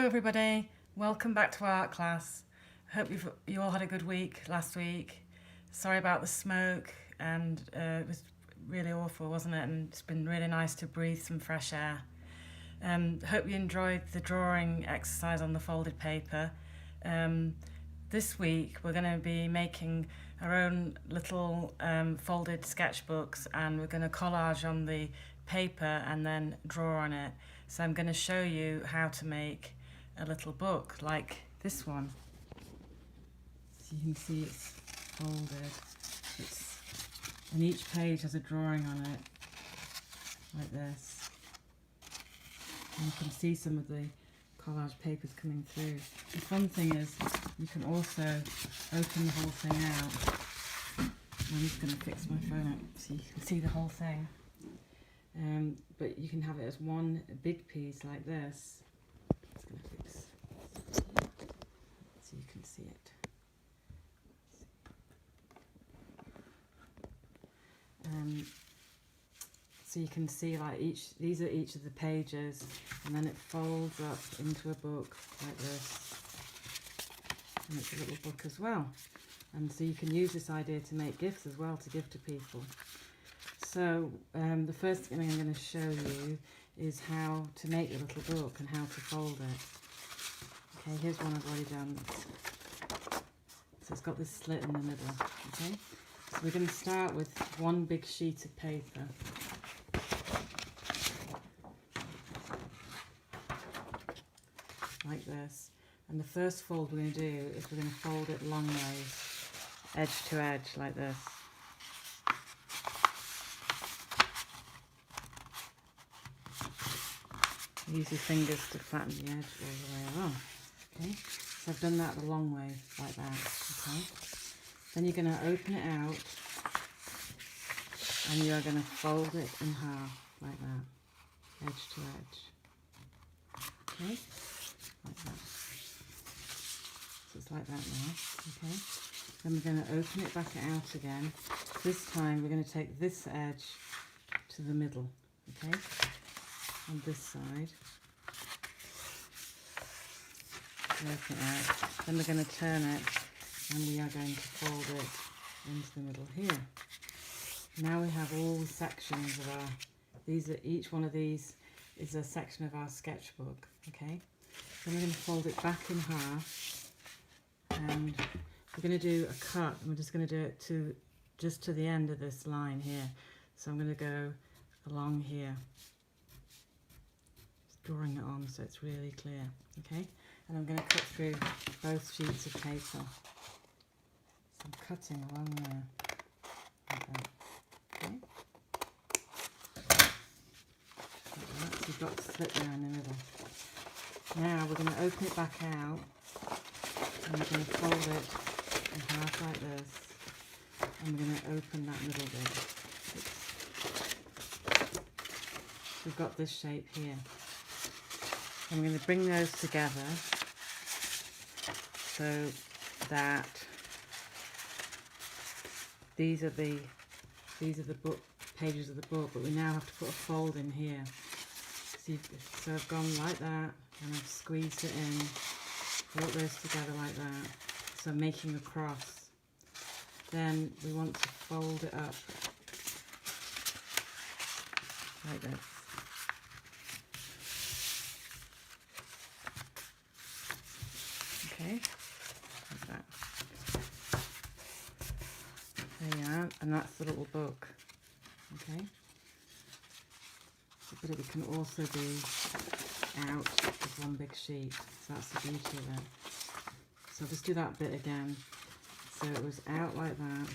everybody, welcome back to art class. Hope you all had a good week last week. Sorry about the smoke, and it was really awful, wasn't it? And it's been really nice to breathe some fresh air. Hope you enjoyed the drawing exercise on the folded paper. This week we're going to be making our own little folded sketchbooks, and we're going to collage on the paper and then draw on it. So I'm going to show you how to make a little book like this one. So you can see it's folded. And each page has a drawing on it, like this. And you can see some of the collage papers coming through. The fun thing is you can also open the whole thing out. I'm just going to fix my phone up so you can see the whole thing. But you can have it as one big piece like this. Just going to fix so you can see it. So you can see like these are each of the pages, and then it folds up into a book like this. And it's a little book as well. And so you can use this idea to make gifts as well, to give to people. So the first thing I'm going to show you is how to make a little book and how to fold it. Okay, here's one I've already done. So it's got this slit in the middle. Okay, so we're going to start with one big sheet of paper. Like this. And the first fold we're going to do is we're going to fold it long ways, edge to edge, like this. Use your fingers to flatten the edge all the way along. Okay, so I've done that the long way, like that. Okay, then you're going to open it out, and you are going to fold it in half, like that, edge to edge. Okay, like that. So it's like that now. Okay, then we're going to open it back out again. This time we're going to take this edge to the middle. Okay, on this side, open it out, then we're going to turn it, and we are going to fold it into the middle here. Now we have all the sections of each one of these is a section of our sketchbook. Okay, then we're going to fold it back in half, and we're going to do a cut, and we're just going to do it just to the end of this line here. So I'm going to go along here, drawing it on so it's really clear. Okay, and I'm going to cut through both sheets of paper. So I'm cutting along there, like that. Okay, like that. So you've got the slit there in the middle. Now we're going to open it back out, and we're going to fold it in half like this, and we're going to open that middle bit. We've got this shape here. I'm going to bring those together so that these are the book pages of the book, but we now have to put a fold in here. So I've gone like that, and I've squeezed it in, brought those together like that. So I'm making a cross. Then we want to fold it up like this. Okay, like that. There you are, and that's the little book. Okay, but it can also be out as one big sheet, so that's the beauty of it. So I'll just do that bit again. So it was out like that,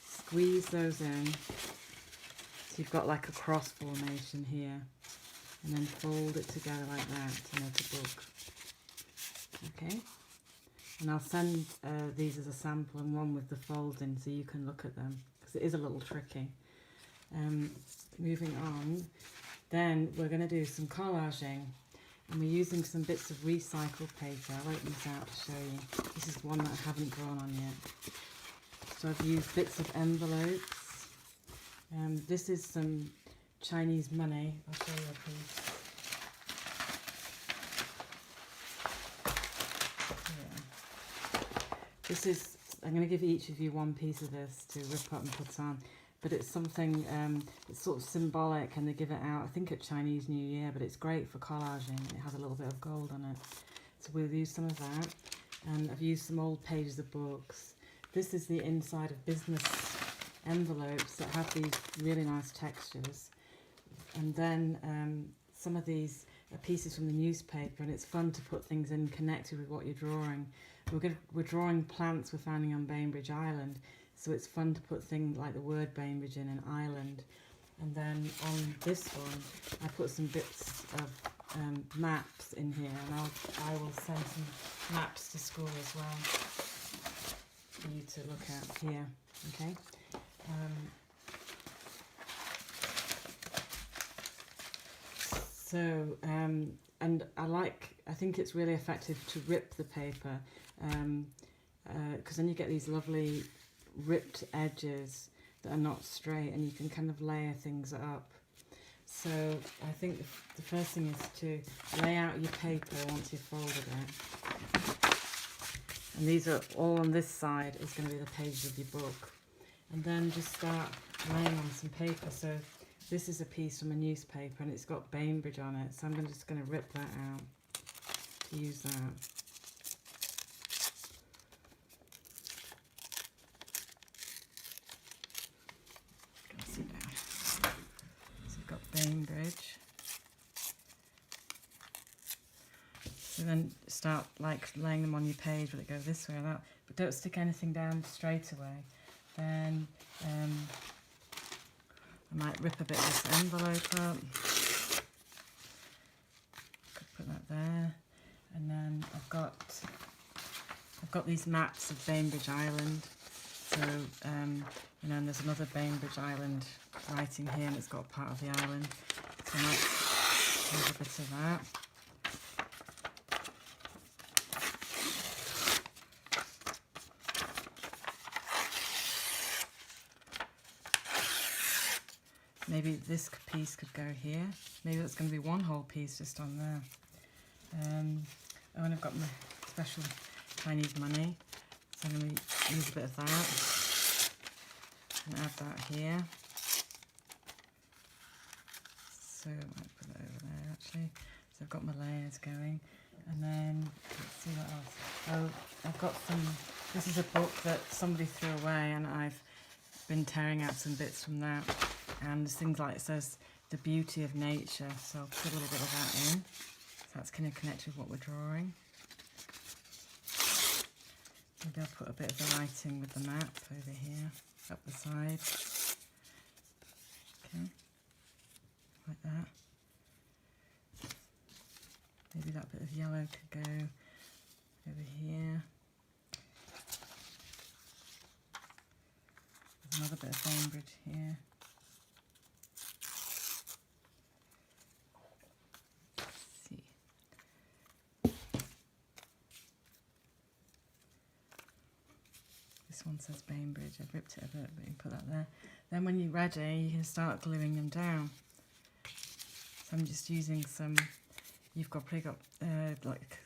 squeeze those in, so you've got like a cross formation here, and then fold it together like that to make a book. Okay, and I'll send these as a sample and one with the folding so you can look at them, because it is a little tricky. Moving on, then we're going to do some collaging, and we're using some bits of recycled paper. I'll open this out to show you. This is one that I haven't drawn on yet. So I've used bits of envelopes. This is some Chinese money. I'll show you a piece. This is, I'm going to give each of you one piece of this to rip up and put on. But it's something, it's sort of symbolic, and they give it out, I think, at Chinese New Year, but it's great for collaging. It has a little bit of gold on it. So we'll use some of that. And I've used some old pages of books. This is the inside of business envelopes that have these really nice textures. And then some of these are pieces from the newspaper, and it's fun to put things in connected with what you're drawing. We're drawing plants we're finding on Bainbridge Island, so it's fun to put things like the word Bainbridge in an island. And then on this one, I put some bits of maps in here, and I will send some maps to school as well for you to look at here. Okay. And I think it's really effective to rip the paper, because then you get these lovely ripped edges that are not straight, and you can kind of layer things up. So I think the first thing is to lay out your paper once you've folded it. And these are all on this side is going to be the pages of your book. And then just start laying on some paper. So this is a piece from a newspaper, and it's got Bainbridge on it. So I'm just going to rip that out to use that. Bainbridge. So then start like laying them on your page. Will it go this way or that? But don't stick anything down straight away. Then I might rip a bit of this envelope up. Could put that there. And then I've got these maps of Bainbridge Island. So you know, and there's another Bainbridge Island writing here, and it's got part of the island. So I might use a bit of that. Maybe this piece could go here. Maybe that's going to be one whole piece just on there. Oh, and I've got my special Chinese money. So I'm going to use a bit of that. And add that here. So I might put it over there actually. So I've got my layers going. And then, let's see what else. Oh, I've got some, this is a book that somebody threw away, and I've been tearing out some bits from that. And there's things like, it says, the beauty of nature. So I'll put a little bit of that in. So that's kind of connected with what we're drawing. Maybe I'll put a bit of the writing with the map over here, up the side. Okay, like that. Maybe that bit of yellow could go over here. There's another bit of Bainbridge here. This one says Bainbridge. I've ripped it a bit, but you can put that there. Then when you're ready, you can start gluing them down. So I'm just using some, you've probably got like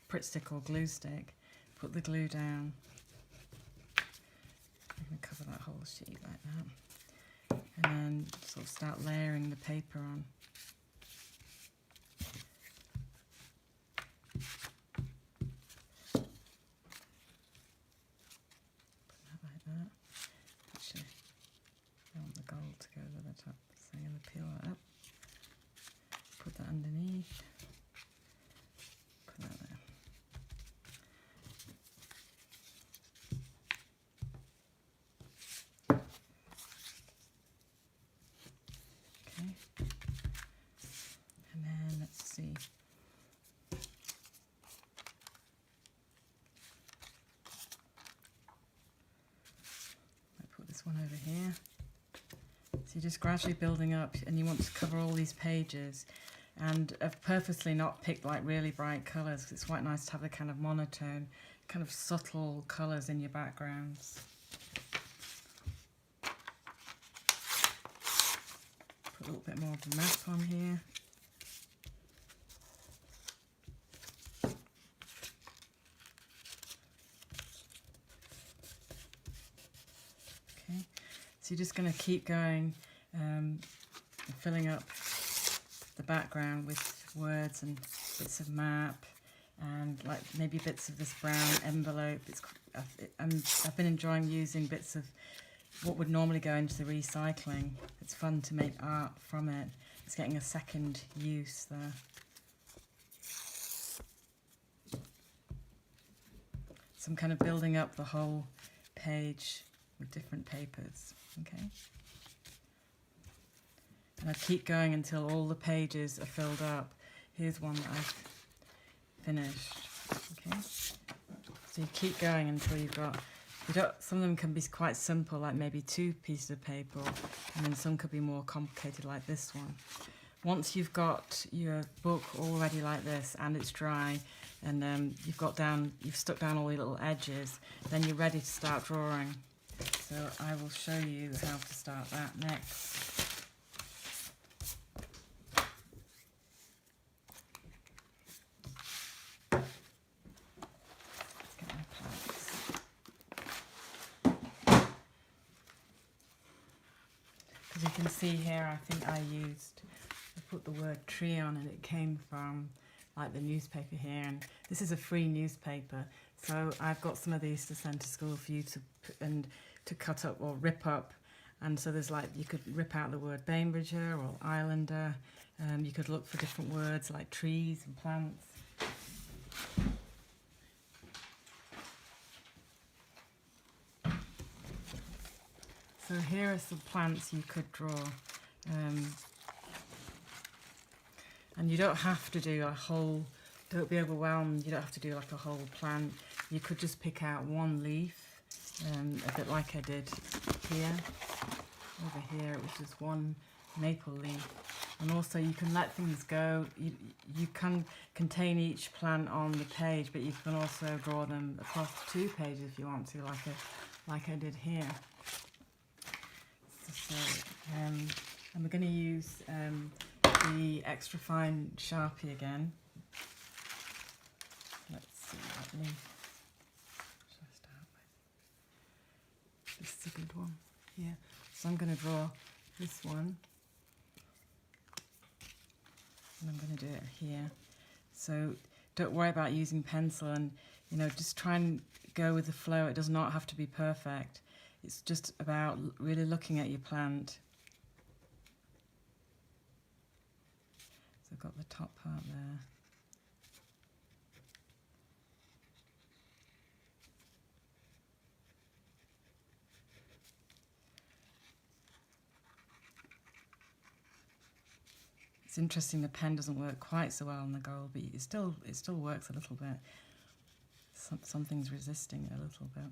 Pritt stick or glue stick. Put the glue down. I'm going to cover that whole sheet like that. And then sort of start layering the paper on. To go over the top, so I'm going to peel that up, put that underneath, put that there. Okay, and then let's see. I put this one over here. So you're just gradually building up, and you want to cover all these pages. And I've purposely not picked like really bright colours, because it's quite nice to have a kind of monotone, kind of subtle colours in your backgrounds. Put a little bit more of the map on here. you're just going to keep going, filling up the background with words and bits of map and like maybe bits of this brown envelope. I've been enjoying using bits of what would normally go into the recycling. It's fun to make art from it. It's getting a second use there. So I'm kind of building up the whole page with different papers, okay? And I keep going until all the pages are filled up. Here's one that I've finished, okay? So you keep going until you've got, some of them can be quite simple, like maybe 2 pieces of paper, and then some could be more complicated like this one. Once you've got your book already like this and it's dry, and you've stuck down all your little edges, then you're ready to start drawing. So I will show you how to start that next. Let's get my plants. As you can see here, I think I put the word tree on and it came from like the newspaper here, and this is a free newspaper, so I've got some of these to send to school for you to cut up or rip up. And so there's like, you could rip out the word Bainbridger or Islander, you could look for different words like trees and plants. So here are some plants you could draw. And you don't have to do a whole, don't be overwhelmed, you don't have to do like a whole plant. You could just pick out one leaf, a bit like I did here. Over here it was just one maple leaf. And also you can let things go. You can contain each plant on the page, but you can also draw them across 2 pages if you want to, like I did here. And we're going to use the extra fine Sharpie again. Let's see what leaf should I start with. This is a good one here. So I'm going to draw this one, and I'm going to do it here. So don't worry about using pencil, and just try and go with the flow. It does not have to be perfect. It's just about really looking at your plant. So I've got the top part there. It's interesting the pen doesn't work quite so well on the gold, but it still works a little bit. Something's resisting it a little bit.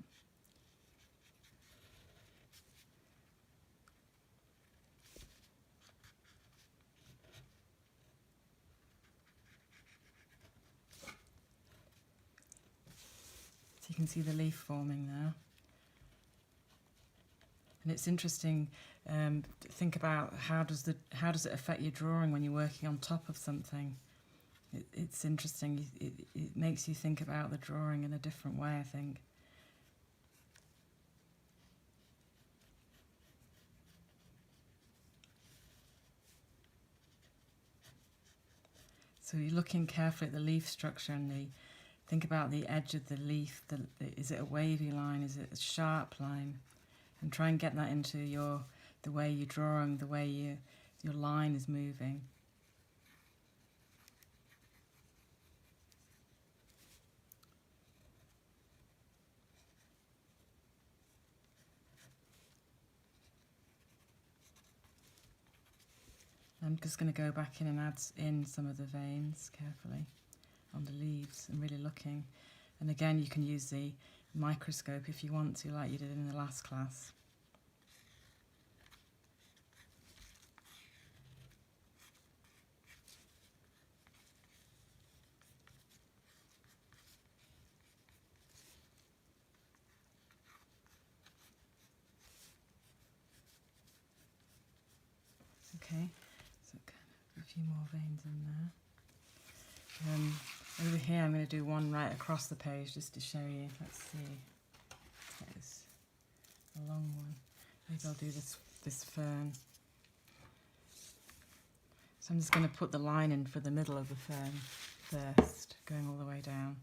So you can see the leaf forming there. And it's interesting to think about how does it affect your drawing when you're working on top of something. It's interesting. It makes you think about the drawing in a different way, I think. So you're looking carefully at the leaf structure and think about the edge of the leaf. Is it a wavy line? Is it a sharp line? And try and get that into the way you're drawing, the way your line is moving. I'm just going to go back in and add in some of the veins carefully on the leaves and really looking. And again, you can use the microscope if you want to, like you did in the last class. Okay, so kind of a few more veins in there. Over here I'm going to do one right across the page just to show you. Let's see. There's a long one. suppose I'll do this fern. So I'm just going to put the line in for the middle of the fern first, going all the way down.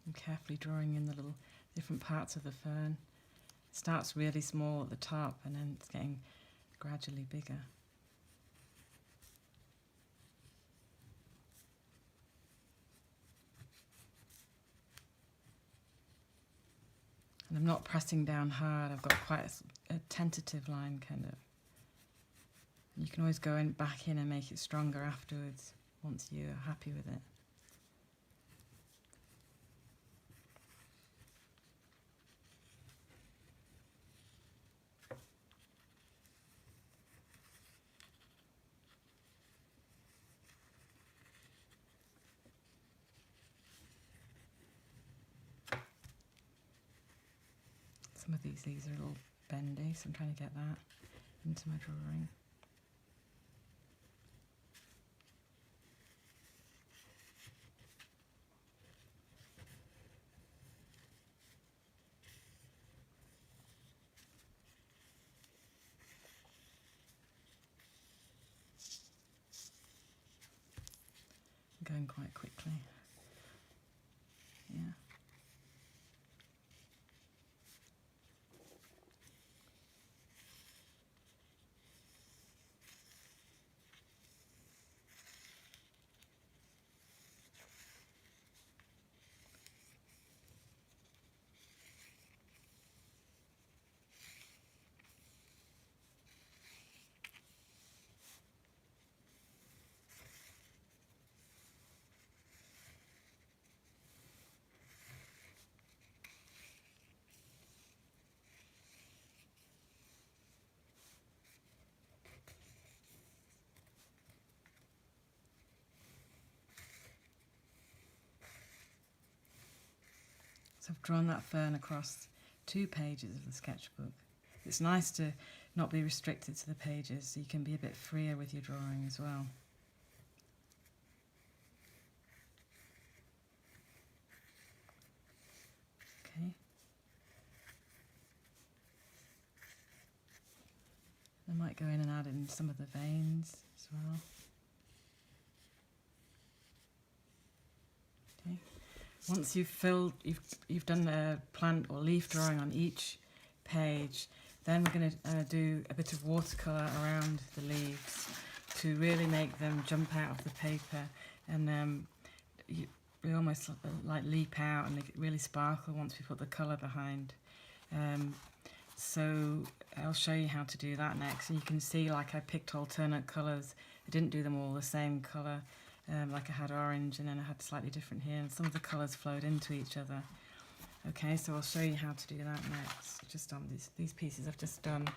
And carefully drawing in the little different parts of the fern. It starts really small at the top and then it's getting gradually bigger. And I'm not pressing down hard, I've got quite a tentative line kind of. You can always go back in and make it stronger afterwards once you're happy with it. Some of these are a little bendy, so I'm trying to get that into my drawing. I'm going quite quickly. Yeah. So I've drawn that fern across 2 pages of the sketchbook. It's nice to not be restricted to the pages, so you can be a bit freer with your drawing as well. Okay. I might go in and add in some of the veins as well. Okay. Once you've done a plant or leaf drawing on each page, then we're going to do a bit of watercolor around the leaves to really make them jump out of the paper, and we almost like leap out and they really sparkle once we put the colour behind. So I'll show you how to do that next, and you can see like I picked alternate colours. I didn't do them all the same colour. Like I had orange and then I had slightly different here, and some of the colours flowed into each other. Okay, so I'll show you how to do that next, just on these pieces I've just done.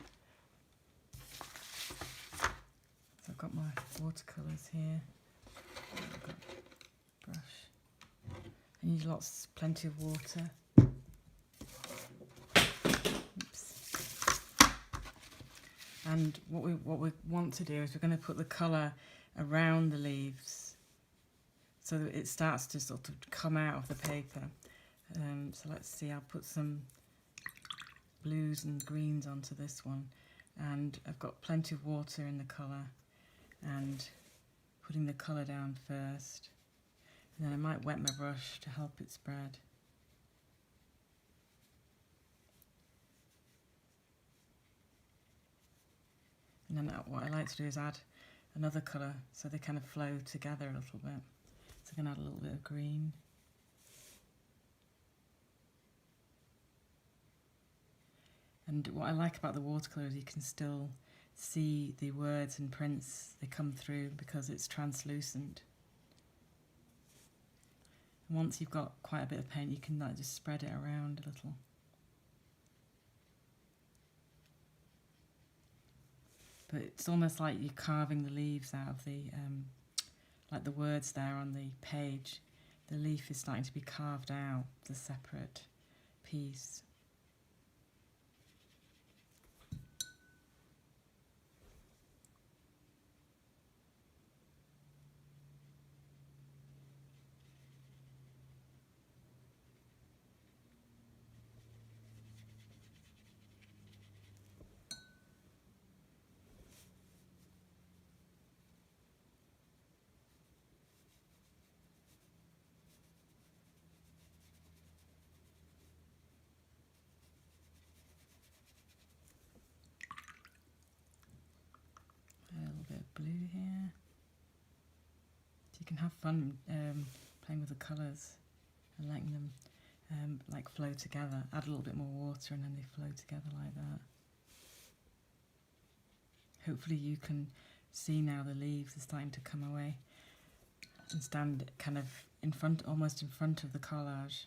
So I've got my watercolours here. I've got a brush. I need plenty of water. Oops. And what we want to do is we're going to put the colour around the leaves, so that it starts to sort of come out of the paper. So let's see, I'll put some blues and greens onto this one, and I've got plenty of water in the colour, and putting the colour down first, and then I might wet my brush to help it spread. And then what I like to do is add another colour so they kind of flow together a little bit. So I'm going to add a little bit of green. And what I like about the watercolour is you can still see the words and prints, they come through because it's translucent. And once you've got quite a bit of paint, you can like just spread it around a little. But it's almost like you're carving the leaves out of the, like the words there on the page. The leaf is starting to be carved out, the separate piece. blue here. So you can have fun playing with the colours and letting them like flow together. Add a little bit more water and then they flow together like that. Hopefully you can see now the leaves are starting to come away and stand kind of in front, almost in front of the collage.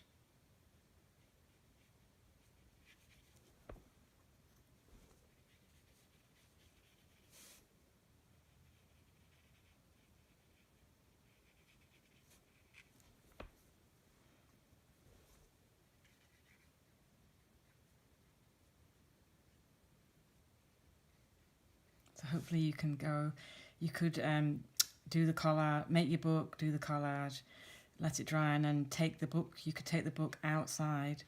So hopefully you can go, you could do the collage, make your book, do the collage, let it dry, and then take the book, you could take the book outside,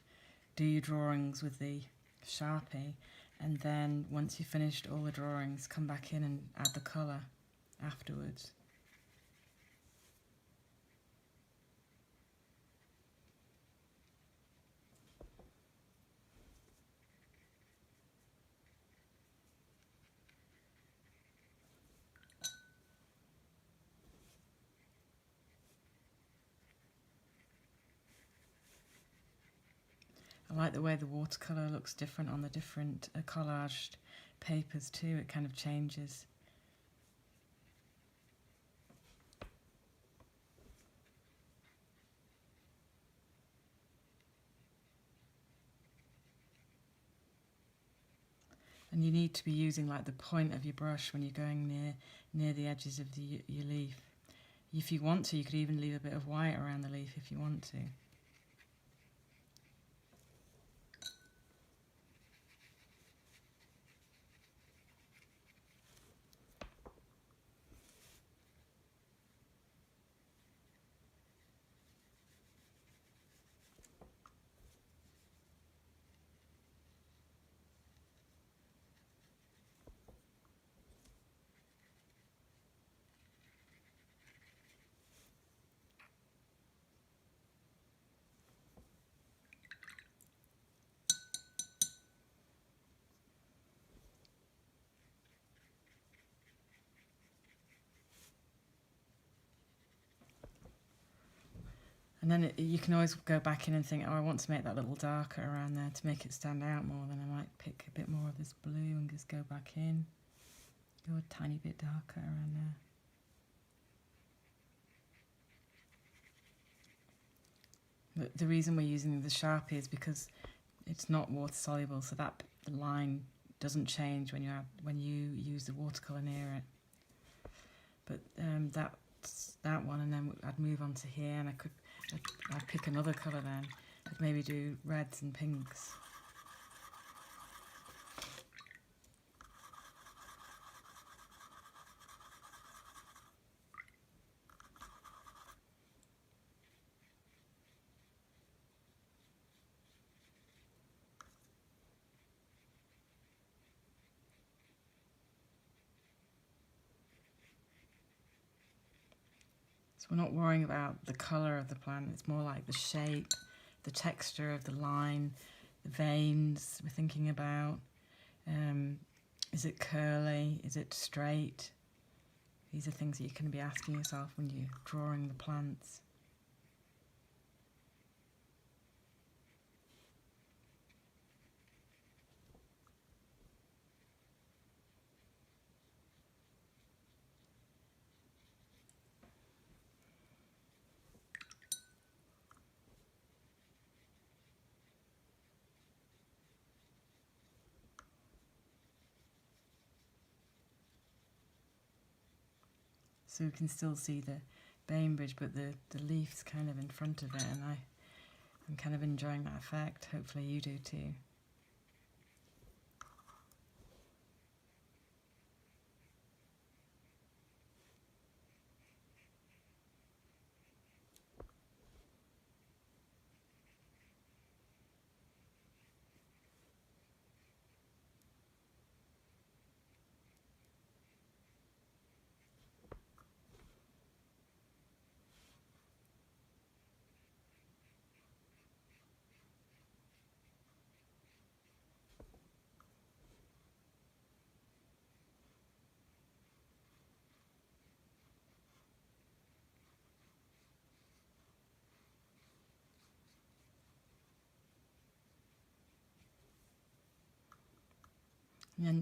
do your drawings with the Sharpie, and then once you've finished all the drawings, come back in and add the colour afterwards. I like the way the watercolour looks different on the different collaged papers too, it kind of changes. And you need to be using like the point of your brush when you're going near the edges of your leaf. If you want to, you could even leave a bit of white around the leaf if you want to. And then you can always go back in and think, oh, I want to make that a little darker around there to make it stand out more. Then I might pick a bit more of this blue and just go back in. Go a tiny bit darker around there. But the reason we're using the Sharpie is because it's not water soluble, so that the line doesn't change when you use the watercolour near it. But that's that one, and then I'd move on to here, and I'd pick another colour then. I'd maybe do reds and pinks. So we're not worrying about the colour of the plant, it's more like the shape, the texture of the line, the veins we're thinking about. Is it curly? Is it straight? These are things that you can be asking yourself when you're drawing the plants. So we can still see the Bainbridge, but the leaf's kind of in front of it, and I'm kind of enjoying that effect. Hopefully you do too. And